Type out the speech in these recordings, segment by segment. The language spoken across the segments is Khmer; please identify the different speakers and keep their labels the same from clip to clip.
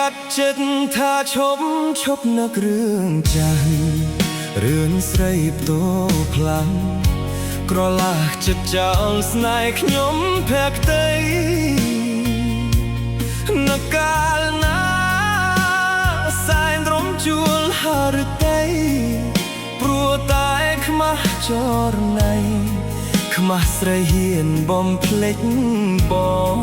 Speaker 1: កាត់ចិត្តថាឈប់នឹករឿងចាស់រឿងស្រីផ្ទោខ្លាំងក្រឡាស់ចិត្តចោលស្នេហ៍ខ្ញុំភក្តីនកាលណាសែនរំជួលហឫទ័យព្រោះតែខ្មាស់ចរណៃខ្មាស់ស្រីហ៊ានបំភ្លេចបង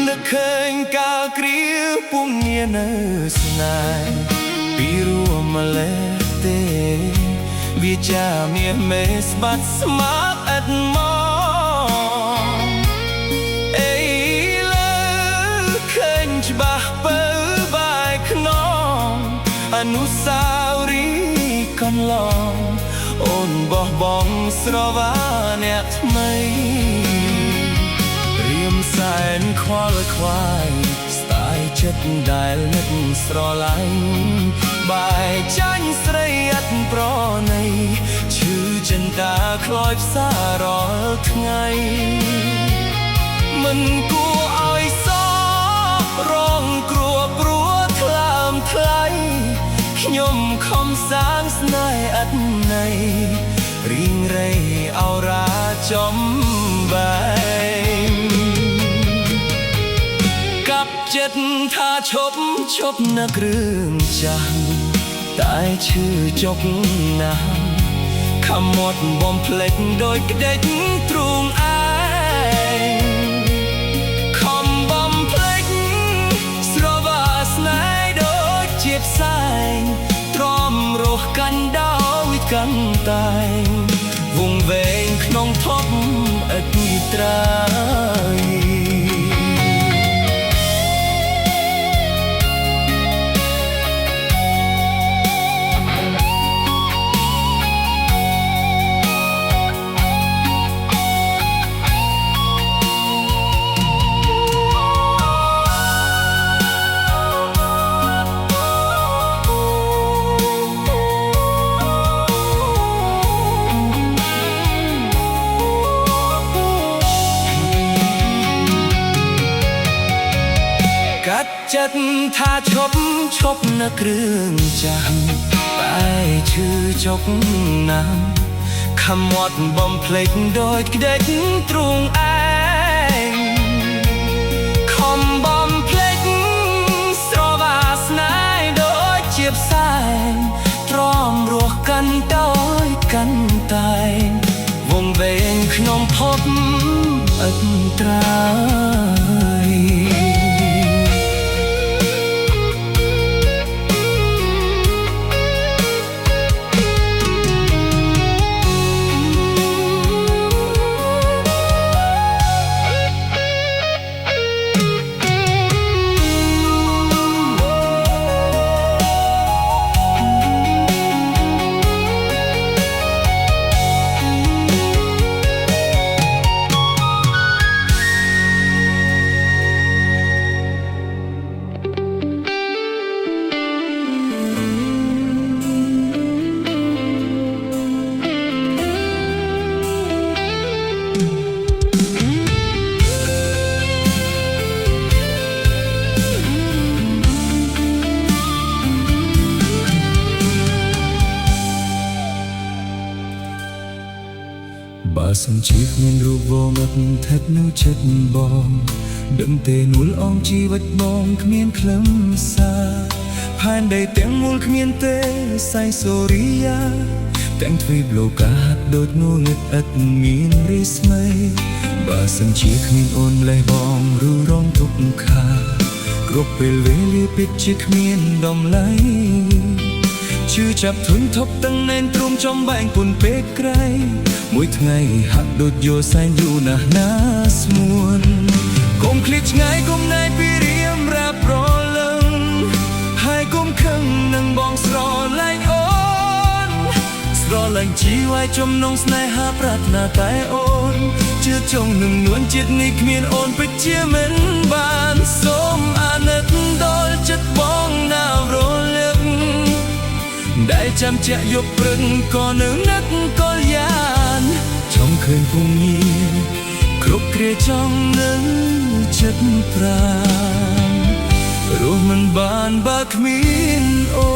Speaker 1: នឹកឃើញកាលគ្រាពុំងារនៅស្នេហ៍ពីរួមម្លេះទេវាចាមាសមេស្បាត់ស្មាប់ឥតមកអីលើឃើញច្បាស់ពើបាយខ្នងអនុស្សាវរីយ៍កន្លងអូនបោះបង់ស្រវាអ្នកថ្មីរៀមសែនខ្វល់ខ្វាយស្ដាយចិត្តដែលនឹកស្រឡាញ់បែកចាញ់ស្រីអត់ប្រណីឈឺចិន្តាខ្លោចផ្សាររាល់ថ្ងៃមិនគួរឲ្យសរងគ្រោះព្រោះថ្លើមថ្លៃខ្ញុំខំសាងស្នេហ៍អត់ន័យរីងរៃអរ៉ាចំបែងកាប់ចិត្តថាឈប់នឹករឿងចាស់តែឈឺចុកណាស់ខំមាត់បំភ្លេចដោយក្ដិចទ្រូងឯងខំបំភ្លេចស្រវាស្នេហ៍ដូចជាផ្សែងទ្រាំរស់កាន់ដោយកាន់តែងវងវែងក្នុងធប់ឥតត្រាយកាត់ចិត្តថាឈប់នឹករឿងចាស់តែឈឺចុកណាស់ខំមាត់បំភ្លេចដោយក្ដិចទ្រូងឯងខំបំភ្លេចស្រវាស្នេហ៍ដូចជាផ្សែងទ្រាំរស់កាន់ដោយកាន់តែងវងវែងក្នុងភពឥតត្រាយបើសិនជាគ្មានរូបវងអត់ស្ថិតនៅចិត្តបងដឹងទេនួលអងជីវិតបងគ្មានខ្លឹមសារផែនដីទាំងមូលគ្មានទេសៃសូរីយ៉ាទាំងទ្វីបលោកាដូចនួលឥតមានរីស្មីបើសិនជាគ្មានអូនលេះបងឬរងទុក្ខាគ្រប់ពេលវេលាពិតជាគ្មានដំឡៃជឿចាប់ធុញធប់ទាំងណែនទ្រុំចំបែងពុនពេកក្រៃមួយថ្ងៃហាក់ដូចយោសែងយូរណាស់ណាស្មួនកុំឃ្លាតឆ្ងាយកុំណែពីរៀមរាប់ប្រលឹងហើយកុំខឹងនឹងបងស្រឡាញ់អូនស្រឡាញ់ជីវ៉ៃចំណងស្នេហាប្រាថ្នាតែអូនជឿចង់នឹងនួនជាតិនេះគ្មានអូនពិតជាមិនបានសូមអាណិតដល់ចិត្តបងណារលឹកដែលចាំជាក់យប់ព្រឹកក៏នៅនឹកក៏យ៉ានចង់ឃើញពងងារគ្រប់គ្រាចង់នឹង ចិត្តប្រាំរស់មិនបានបើគ្មានអូ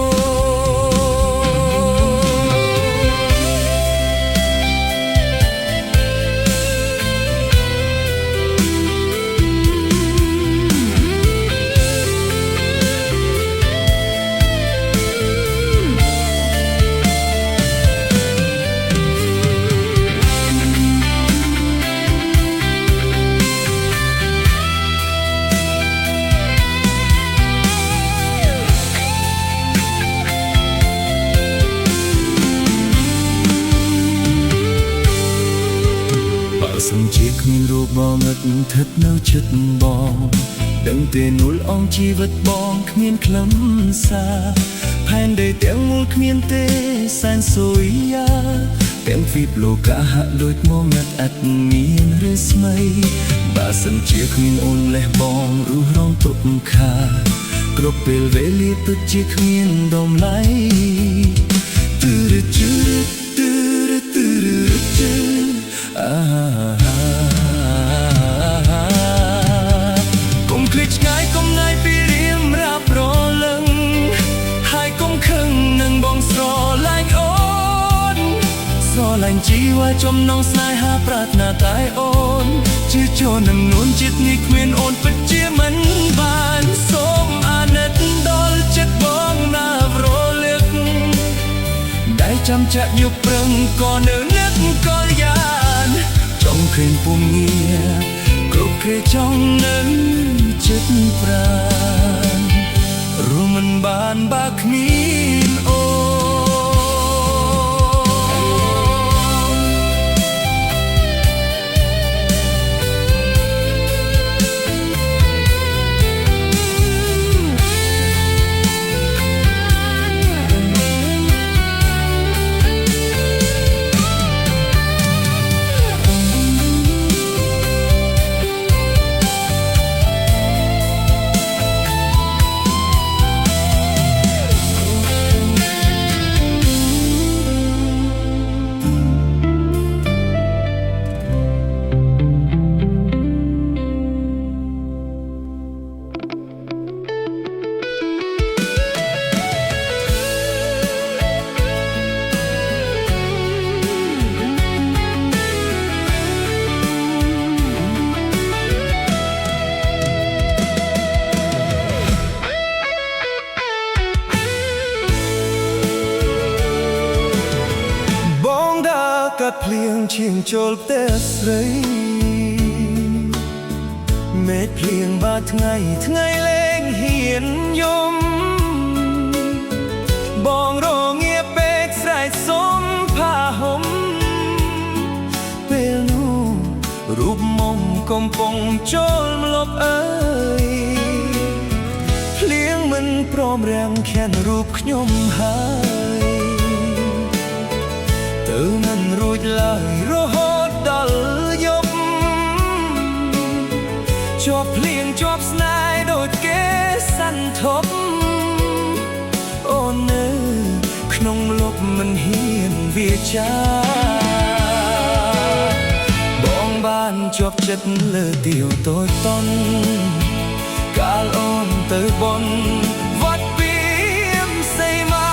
Speaker 1: សំជាគ្មានរូបបងឥតស្ថិតនៅចិត្តបងដឹងទេនួលអងជីវិតបងគ្មានខ្លឹមសារផែនដីទាំងមូលគ្មានទេសែនសូយ៉ាទាំងពីលោកៈហាក់ដូចមកងាត់អត់មានឬស្មីបើសិនជាគ្មានអូនលេះបងរស់រងទុកខាគ្រប់ពេលវេលាពិតជាគ្មានតម្លៃទូរជឺទូរទូរជឺកុំឃ្លីកឆ្ងាយកុំងាយពីរៀមរាប់រលឹងហើយកុំខឹងនឹងបងស្រឡាញ់អូនស្រឡាញ់ជីវ៉ាចំណងស្នេហាប្រាថ្នាតែអូនជឿចូលនឹងនួនចិត្តនេះគ្មានអូនពិតជាមិនបានសូមអាណិតដល់ចិត្តបងណារលឹកដែលចាំចាក់យប់ព្រឹងក៏នៅនឹកក៏យ៉ាងចង់ឃើញពុំងារគ្រប់គ្រាចង់នៅចិត្តប្រាណរួមមិនបានបើគ្មានអូកាត់ភ្លៀងឈៀងចូលផ្ទះស្រីមេឃភ្លៀងបាថ្ងៃលែងហ៊ានយំបងរងាពេកស្រែកសុំផាห่มពេលនោះរូបមុំកំពុងចូលម្លប់អើយភ្លៀងមិនព្រមរាំងខានរូបខ្ញុំហើយទៅមិនរួចឡើយរហូតដល់យប់ជាប់ភ្លៀងជាប់ស្នេហ៍ដូចគេសន្ធប់អូននៅក្នុងលប់មិនហ៊ានវាចាបងបានជាប់ចិត្តលើទៀវតូចតន់កាលអូនទៅបនវត្តពីមសីមា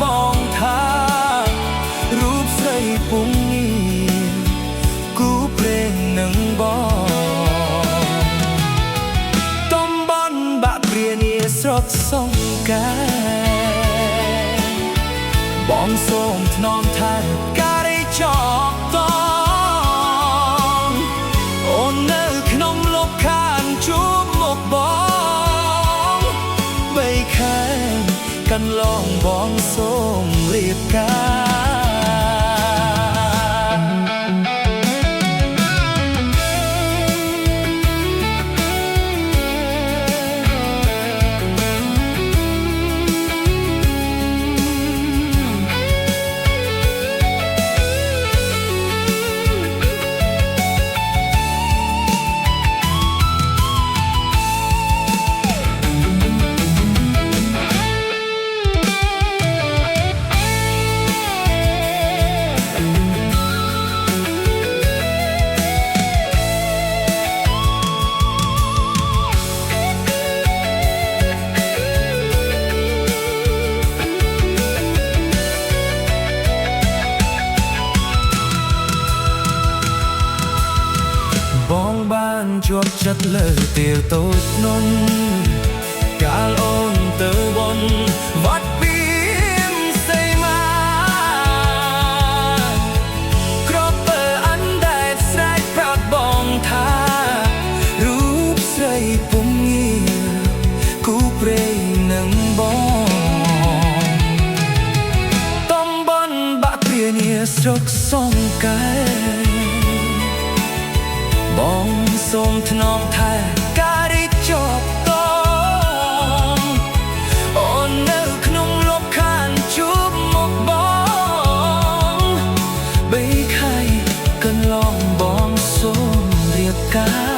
Speaker 1: បងថារូបស្រីពុំងារគូព្រេងនឹងបងតំបន់បាក់ព្រានីស្រត់សងកាបងសូមថ្នមថែការីចប់តអូន បងបានជាប់ចិត្តលើទៀវតូចនំកាលអូនទៅវនវត្តពីមសីមាគ្របបើអណ្ដែតស្រែកប្រាប់បងថារូបស្រីពុំងាគូព្រេងនឹងបងតំបន់បាក់ព្រានាស្រុកសង្កែបងសូមថ្នមថែការរីកជាប់តងអូននៅក្នុងលបខានជួបមុខបងបីខៃកន្លងបងសូមរៀបការ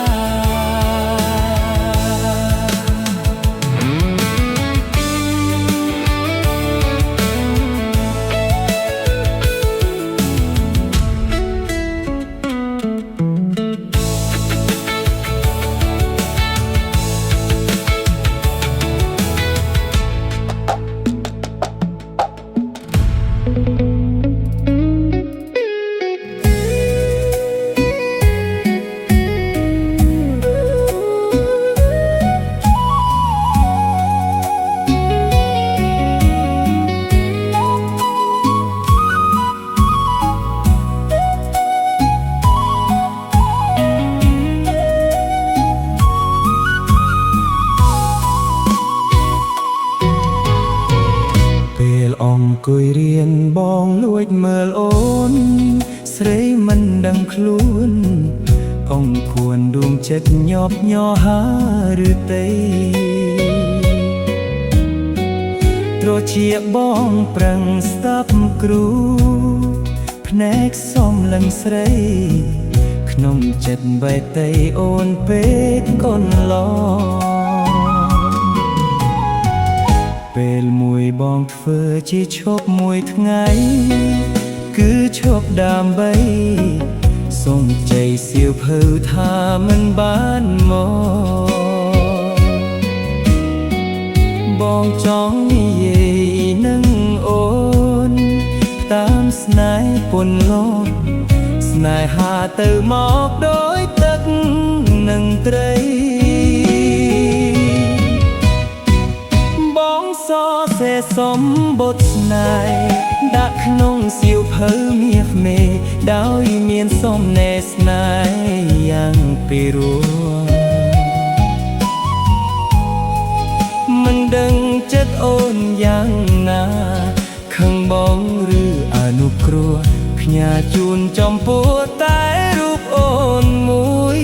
Speaker 1: អង្គុយរៀនបងលួចមើលអូនស្រីមិនដឹងខ្លួនអង្គគួនដួងចិត្តញាប់ញ័រហាឬទេត្រជាបងប្រឹងស្ដាប់គ្រូភ្នែកសំលឹងស្រីក្នុងចិត្តបេតីអូនពេកកូនឡពេលមួយបងធ្វើជាឈប់មួយថ្ងៃគឺឈប់ដើម្បីសូមជ័យសៀវភៅថាមិនបានមកបងចង់និយាយនឹងអូនតាមស្នេហ៍ពន្លត់ស្នេហាទៅមកដោយទឹកនឹងត្រីសរសេរសំបុត្រស្នេហ៍ដាក់ក្នុងសៀវភៅមាសមេដោយមានសំណេរស្នេហ៍យ៉ាងពីរោះមិនដឹងចិត្តអូនយ៉ាងណាខឹងបងឬអនុគ្រោះផ្ញើជូនចំពោះតែរូបអូនមួយ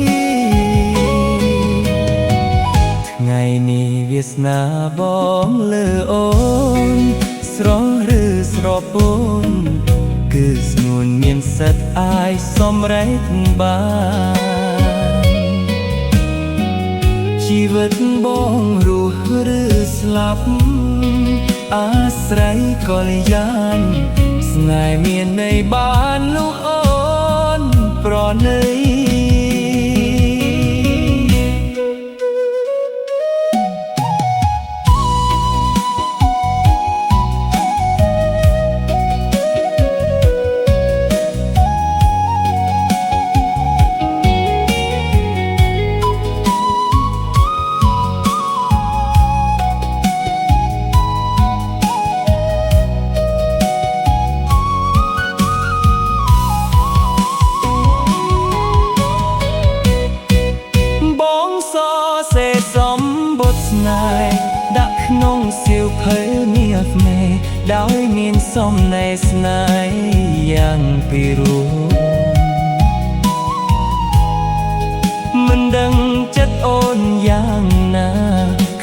Speaker 1: ថ្ងៃនេះវាសនាបងលើអូនស្រស់ឬស្រពន់គឺស្ងួនមានសិតអាយសំរេចបានជីវិតបងរស់ឬស្លាប់អាស្រ័យកលយានស្នេហ៍មានន័យបានលោកអូនប្រណីដាក់ក្នុងសៀវភៅមាសមេដោយមានសំណេរស្នេហ៍យ៉ាងពីរោះមិនដឹងចិត្តអូនយ៉ាងណា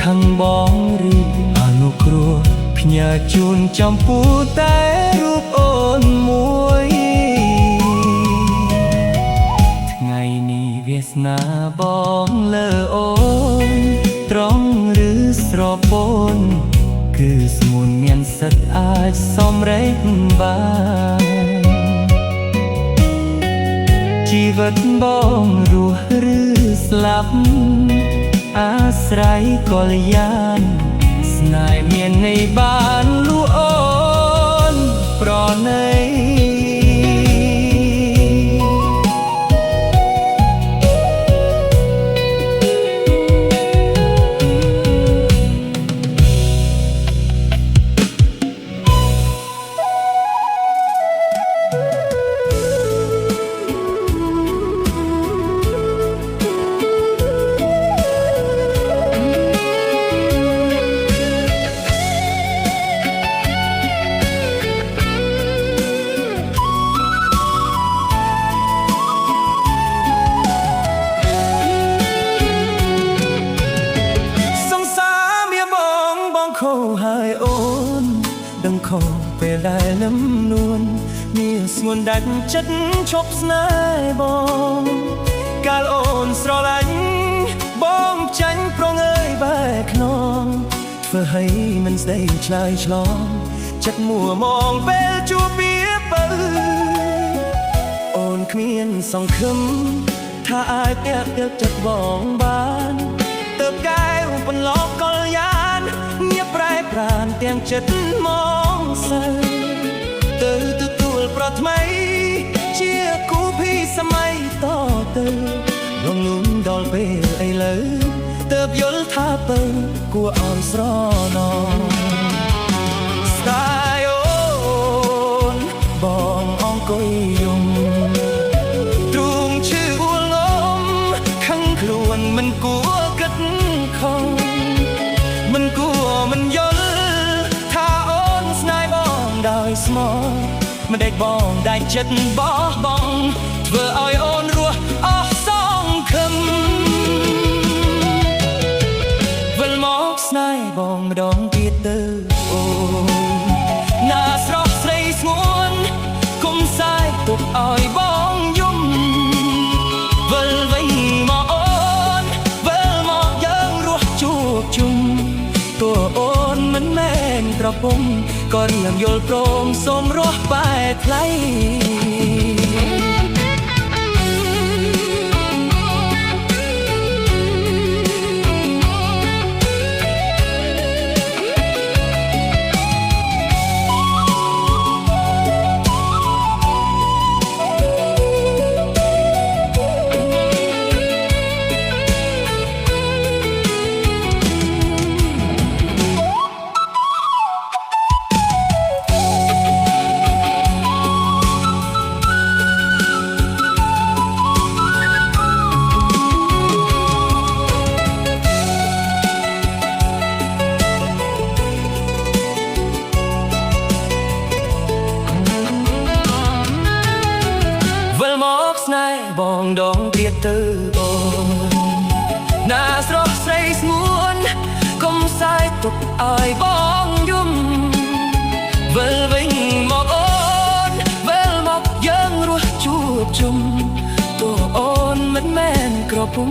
Speaker 1: ខឹងបងឬអនុគ្រោះផ្ញើជូនចំពោះតែរូបអូនមួយថ្ងៃនេះវាសនាបងលើអូនត្រង់ឬស្រពន់គឺស្ងួនមានសិតអាចសំរេចបានជីវិតបងរស់ឬស្លាប់អាស្រ័យកលយានស្នេហ៍មានន័យបានលួអូនប្រណី ដែលលំនួនមានស្ងួនដាច់ចិត្តឈប់ស្នេហ៍បងកាលអូនស្រឡាញ់បងចាញ់ប្រងើយបែកខ្នងធ្វើឲ្យមិនស្ដីឆ្លើយឆ្លងចិត្តមួមងពេលជួបវាបើអូនគ្មានសង្ឃឹមថាអាចពាក់ទឹកចិត្តបងបានទៅកែរូបបន្លកកលយានញៀបប្រែប្រានទាំងចិត្តមកសិលទៅទទួលប្រថ្មីជាគូភីសម័យតទៅលងលំដល់ពេលឥឡូវទើបយល់ថាពើគួរឲ្យស្រណងស្ដាយអូនបងអង្គុយយំទ្រូងឈឺអួលងំខឹងខ្លួនមិនគួរគិតខំមិនគួរមិនយល់ថាអូនស្នេហ៍បងដោយស្មោះមិនដេកបងដាច់ចិត្តបោះបង់ធ្វើឲ្យអូនរស់អស់សង្ឃឹមវិលមកស្នេហ៍បងម្ដងទៀតទៅអូនណាស្រស់ស្រីស្ងួនគុំសាយទុកឲ្យបងយំវិលវិញមកអូនវិលមកយើងរស់ជួបជុំតួអូនមិនមែនក្រពុំក៏រៀងយល់ព្រមសូមរស់បែកថ្លៃស្នេហ៍បងដងទៀតទៅអូនណាស្រស់ស្រីស្ងួនកុំសាយទុកឲ្យបងយំវិលវិញមកអូនវិលមកយើងរស់ជួបជុំតួអូនមិនមែនក្រពុំ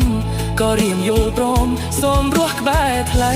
Speaker 1: ក៏រៀមយល់ព្រមសូមរស់ក្បែរថ្លៃ